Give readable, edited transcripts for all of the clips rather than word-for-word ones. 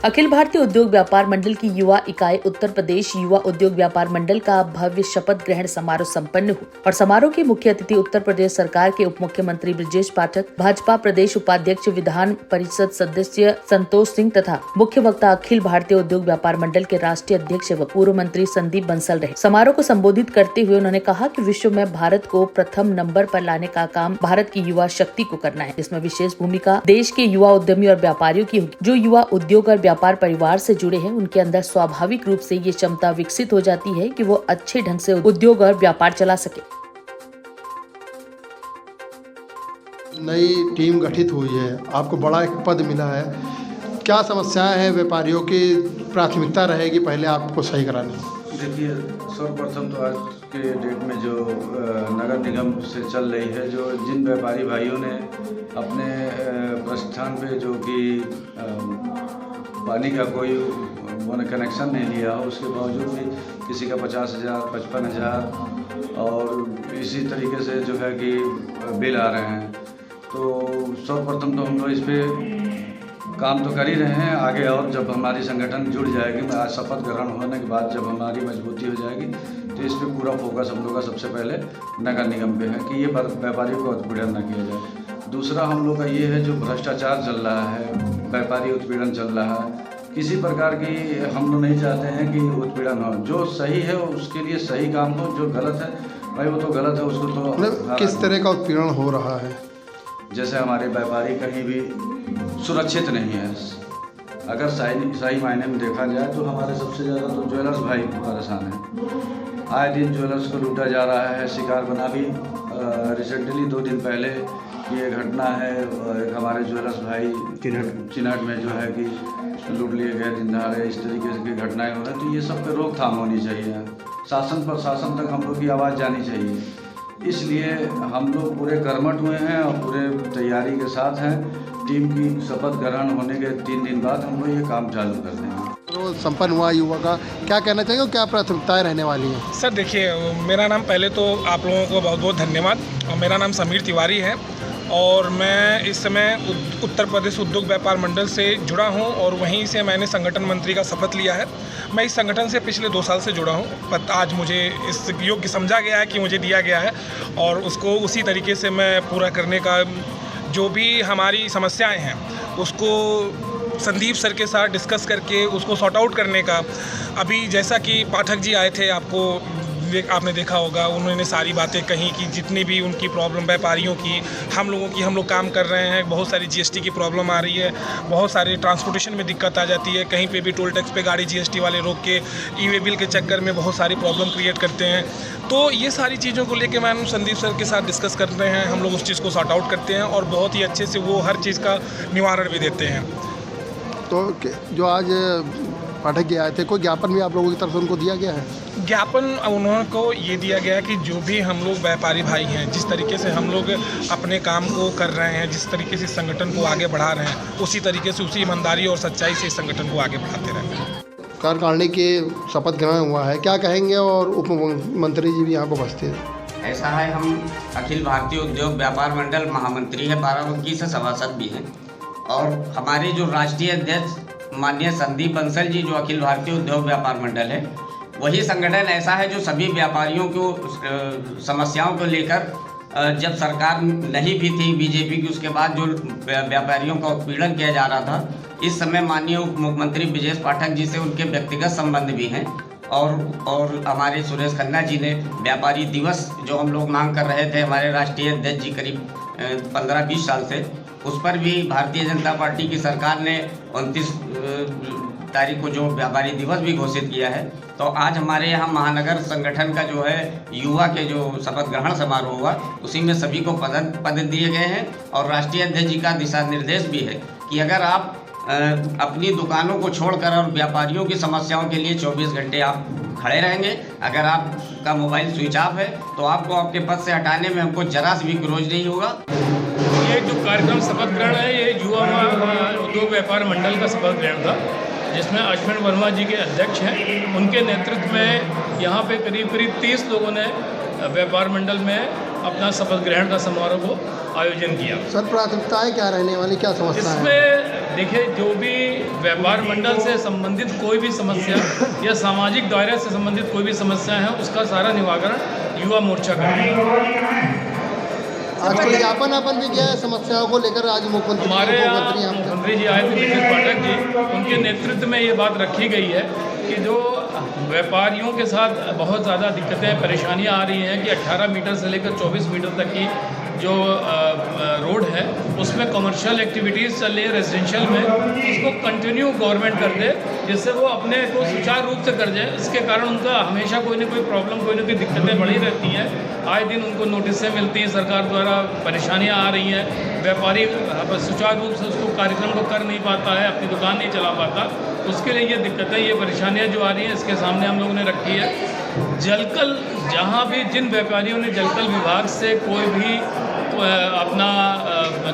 अखिल भारतीय उद्योग व्यापार मंडल की युवा इकाई उत्तर प्रदेश युवा उद्योग व्यापार मंडल का भव्य शपथ ग्रहण समारोह संपन्न हुआ और समारोह के मुख्य अतिथि उत्तर प्रदेश सरकार के उप मुख्यमंत्री ब्रजेश पाठक, भाजपा प्रदेश उपाध्यक्ष, विधान परिषद सदस्य संतोष सिंह तथा मुख्य वक्ता अखिल भारतीय उद्योग व्यापार मंडल के राष्ट्रीय अध्यक्ष व पूर्व मंत्री संदीप बंसल रहे। समारोह को संबोधित करते हुए उन्होंने कहा कि विश्व में भारत को प्रथम नंबर पर लाने का काम भारत की युवा शक्ति को करना है, जिसमें विशेष भूमिका देश के युवा उद्यमी और व्यापारियों की होगी। जो युवा उद्योग और व्यापार परिवार से जुड़े हैं, उनके अंदर स्वाभाविक रूप से ये क्षमता विकसित हो जाती है कि वो अच्छे ढंग से उद्योग और व्यापार चला सके। नई टीम गठित हुई है, आपको बड़ा एक पद मिला है, क्या समस्याएं हैं व्यापारियों की प्राथमिकता रहेगी पहले आपको सही करानी? देखिए, सर्वप्रथम तो आज के डेट में जो नगर निगम से चल रही है, जो जिन व्यापारी भाइयों ने अपने प्रस्थान पे जो कि पानी का कोई कनेक्शन नहीं लिया हो, उसके बावजूद भी किसी का 50,000, 55,000 और इसी तरीके से जो है कि बिल आ रहे हैं। तो सर्वप्रथम तो हम लोग इस पर काम तो कर ही रहे हैं। आगे और जब हमारी संगठन जुड़ जाएगी, आज शपथ ग्रहण होने के बाद जब हमारी मजबूती हो जाएगी, तो इस पर पूरा फोकस हम लोग का सबसे पहले नगर निगम पे है कि ये व्यापारियों को उत्पीड़न न किया जाए। दूसरा हम लोग का ये है, जो भ्रष्टाचार चल रहा है, व्यापारी उत्पीड़न चल रहा है, किसी प्रकार की हम लोग नहीं चाहते हैं कि उत्पीड़न हो। जो सही है उसके लिए सही काम हो, जो गलत है भाई वो तो गलत है, उसको तो किस तरह का उत्पीड़न हो रहा है? जैसे हमारे व्यापारी कहीं भी सुरक्षित नहीं है। अगर सही मायने में देखा जाए तो हमारे सबसे ज़्यादा तो ज्वेलर्स भाई परेशान हैं। आए दिन ज्वेलर्स को लूटा जा रहा है, शिकार बना भी। रिसेंटली 2 दिन पहले ये घटना है, एक हमारे ज्वेलर्स भाई चिन्हट में जो है कि लूट लिए गए दिन दहाड़े। इस तरीके की घटनाएं हो रही हैं, तो ये सब पे रोकथाम होनी चाहिए। शासन प्रशासन तक हम लोग की आवाज़ जानी चाहिए। इसलिए हम लोग पूरे कर्मठ हुए हैं और पूरे तैयारी के साथ हैं। टीम की शपथ ग्रहण होने के 3 दिन बाद हम लोग ये काम चालू कर देंगे। तो संपन्न हुआ युवा का क्या कहना चाहिए, क्या प्राथमिकताएं रहने वाली हैं? सर देखिए, मेरा नाम, पहले तो आप लोगों को बहुत बहुत धन्यवाद। और मेरा नाम समीर तिवारी है और मैं इस समय उत्तर प्रदेश उद्योग व्यापार मंडल से जुड़ा हूं और वहीं से मैंने संगठन मंत्री का शपथ लिया है। मैं इस संगठन से पिछले 2 साल से जुड़ा हूं, पर आज मुझे इस योग्य समझा गया है कि मुझे दिया गया है और उसको उसी तरीके से मैं पूरा करने का, जो भी हमारी समस्याएं हैं उसको संदीप सर के साथ डिस्कस करके उसको सॉर्ट आउट करने का। अभी जैसा कि पाठक जी आए थे, आपने देखा होगा, उन्होंने सारी बातें कही कि जितनी भी उनकी प्रॉब्लम व्यापारियों की, हम लोग काम कर रहे हैं। बहुत सारी जीएसटी की प्रॉब्लम आ रही है, बहुत सारे ट्रांसपोर्टेशन में दिक्कत आ जाती है, कहीं पे भी टोल टैक्स पे गाड़ी जीएसटी वाले रोक के ई-वे बिल के चक्कर में बहुत सारी प्रॉब्लम क्रिएट करते हैं। तो ये सारी चीज़ों को लेकर मैं संदीप सर के साथ डिस्कस कर रहे हैं। हम लोग उस चीज़ को सॉर्ट आउट करते हैं और बहुत ही अच्छे से वो हर चीज़ का निवारण भी देते हैं। तो जो आज पाठक जी आए थे, कोई ज्ञापन भी आप लोगों की तरफ से उनको दिया गया है? ज्ञापन उन्होंने को ये दिया गया कि जो भी हम लोग व्यापारी भाई हैं, जिस तरीके से हम लोग अपने काम को कर रहे हैं, जिस तरीके से संगठन को आगे बढ़ा रहे हैं, उसी तरीके से, उसी ईमानदारी और सच्चाई से इस संगठन को आगे बढ़ाते रहेंगे। कार्यकारिणी के शपथ ग्रहण हुआ है, क्या कहेंगे? और उप मुख्यमंत्री जी भी यहाँ पर उपस्थित हैं। ऐसा है, हम अखिल भारतीय उद्योग व्यापार मंडल महामंत्री हैं, बाराबंकी से सभासद भी हैं और हमारे जो राष्ट्रीय अध्यक्ष माननीय संदीप बंसल जी, जो अखिल भारतीय उद्योग व्यापार मंडल है, वही संगठन ऐसा है जो सभी व्यापारियों को समस्याओं को लेकर, जब सरकार नहीं भी थी बीजेपी की, उसके बाद जो व्यापारियों का उत्पीड़न किया जा रहा था, इस समय माननीय उप मुख्यमंत्री ब्रजेश पाठक जी से उनके व्यक्तिगत संबंध भी हैं और हमारे सुरेश खन्ना जी ने व्यापारी दिवस जो हम लोग मांग कर रहे थे, हमारे राष्ट्रीय अध्यक्ष जी करीब 15-20 साल से, उस पर भी भारतीय जनता पार्टी की सरकार ने 29 तारीख को जो व्यापारी दिवस भी घोषित किया है। तो आज हमारे यहाँ महानगर संगठन का जो है युवा के जो शपथ ग्रहण समारोह हुआ, उसी में सभी को पद दिए गए हैं और राष्ट्रीय अध्यक्ष जी का दिशा निर्देश भी है कि अगर आप अपनी दुकानों को छोड़कर और व्यापारियों की समस्याओं के लिए 24 घंटे आप खड़े रहेंगे, अगर आपका मोबाइल स्विच ऑफ है तो आपको आपके पद से हटाने में हमको जरा सी भी क्रोज नहीं होगा। ये जो कार्यक्रम शपथ ग्रहण है, ये युवा उद्योग व्यापार मंडल का शपथ ग्रहण था, जिसमें अश्विन वर्मा जी के अध्यक्ष हैं। उनके नेतृत्व में यहाँ पे करीब 30 लोगों ने व्यापार मंडल में अपना शपथ ग्रहण का समारोह को आयोजन किया। सर, प्राथमिकताएं क्या रहने वाली, क्या समस्या है? इसमें देखिए, जो भी व्यापार मंडल से संबंधित कोई भी समस्या या सामाजिक दायरे से संबंधित कोई भी समस्या है, उसका सारा निवारण युवा मोर्चा करेगा। आज कोई ज्ञापन भी किया है समस्याओं को लेकर? आज हमारे यहाँ मुख्यमंत्री जी आए थे, ब्रजेश पाठक जी, उनके नेतृत्व में ये बात रखी गई है कि जो व्यापारियों के साथ बहुत ज़्यादा दिक्कतें परेशानियाँ आ रही हैं कि 18 मीटर से लेकर 24 मीटर तक की जो रोड है उसमें कमर्शियल एक्टिविटीज़ चल रही है रेजिडेंशियल में, उसको कंटिन्यू गवर्नमेंट कर दे, जिससे वो अपने को सुचारू रूप से कर जाए। इसके कारण उनका हमेशा कोई ना कोई प्रॉब्लम, कोई ना कोई दिक्कतें बढ़ी रहती हैं। आए दिन उनको नोटिसें मिलती हैं, सरकार द्वारा परेशानियां आ रही हैं, व्यापारी सुचारू रूप से उसको कार्यक्रम को कर नहीं पाता है, अपनी दुकान नहीं चला पाता। उसके लिए ये दिक्कतें, ये परेशानियां जो आ रही हैं, इसके सामने हम लोगों ने रखी है। जलकल, जहाँ भी जिन व्यापारियों ने जलकल विभाग से कोई भी अपना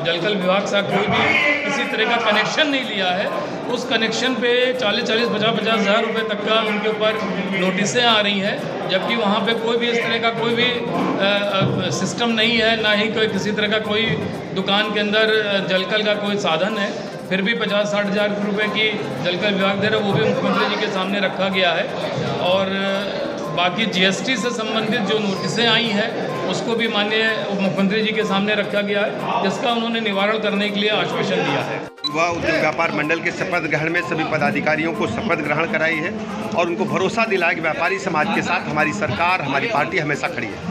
जलकल विभाग से कोई भी किसी तरह का कनेक्शन नहीं लिया है, उस कनेक्शन पे 40-40, 50-50 हज़ार रुपये तक का उनके ऊपर नोटिसें आ रही हैं, जबकि वहाँ पे कोई भी इस तरह का कोई भी सिस्टम नहीं है, ना ही कोई किसी तरह का कोई दुकान के अंदर जलकल का कोई साधन है। फिर भी 50-60 हज़ार रुपये की जलकल विभाग दे रहा है, वो भी मुख्यमंत्री जी के सामने रखा गया है। और बाकी GST से संबंधित जो नोटिसें आई हैं उसको भी माननीय उप मुख्यमंत्री जी के सामने रखा गया है, जिसका उन्होंने निवारण करने के लिए आश्वासन दिया है। युवा उद्योग व्यापार मंडल के शपथ ग्रहण में सभी पदाधिकारियों को शपथ ग्रहण कराई है और उनको भरोसा दिलाया कि व्यापारी समाज के साथ हमारी सरकार, हमारी पार्टी हमेशा खड़ी है।